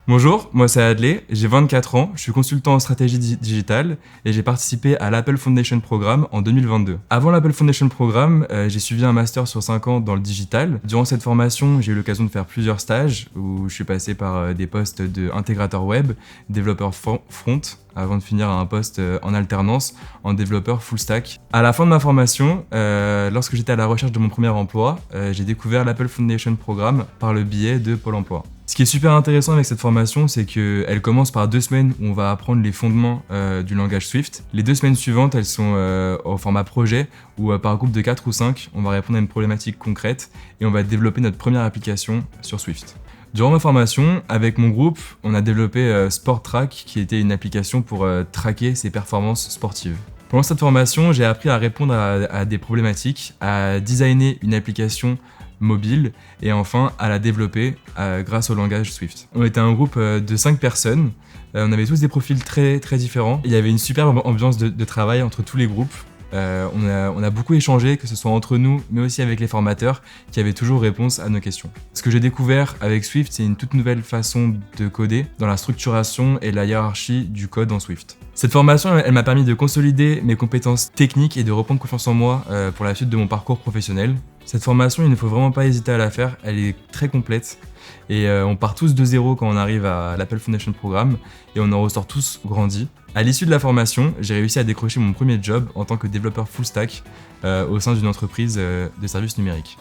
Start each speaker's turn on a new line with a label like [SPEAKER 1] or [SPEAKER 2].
[SPEAKER 1] Bonjour, moi c'est Adley, j'ai 24 ans, je suis consultant en stratégie digitale et j'ai participé à l'Apple Foundation Programme en 2022. Avant l'Apple Foundation Programme, j'ai suivi un master sur 5 ans dans le digital. Durant cette formation, j'ai eu l'occasion de faire plusieurs stages où je suis passé par des postes d'intégrateur web, développeur front, avant de finir à un poste en alternance en développeur full stack. À la fin de ma formation, lorsque j'étais à la recherche de mon premier emploi, j'ai découvert l'Apple Foundation Programme par le biais de Pôle emploi. Ce qui est super intéressant avec cette formation, c'est qu'elle commence par 2 semaines où on va apprendre les fondements du langage Swift. Les 2 semaines suivantes, elles sont au format projet où par groupe de 4 ou 5, on va répondre à une problématique concrète et on va développer notre première application sur Swift. Durant ma formation, avec mon groupe, on a développé SportTrack, qui était une application pour traquer ses performances sportives. Pendant cette formation, j'ai appris à répondre à des problématiques, à designer une application mobile et enfin à la développer grâce au langage Swift. On était un groupe de 5 personnes, on avait tous des profils très différents. Il y avait une superbe ambiance de travail entre tous les groupes. On a beaucoup échangé, que ce soit entre nous, mais aussi avec les formateurs qui avaient toujours réponse à nos questions. Ce que j'ai découvert avec Swift, c'est une toute nouvelle façon de coder dans la structuration et la hiérarchie du code en Swift. Cette formation, elle m'a permis de consolider mes compétences techniques et de reprendre confiance en moi pour la suite de mon parcours professionnel. Cette formation, il ne faut vraiment pas hésiter à la faire, elle est très complète et on part tous de zéro quand on arrive à l'Apple Foundation Programme et on en ressort tous grandis. À l'issue de la formation, j'ai réussi à décrocher mon premier job en tant que développeur full stack au sein d'une entreprise de services numériques.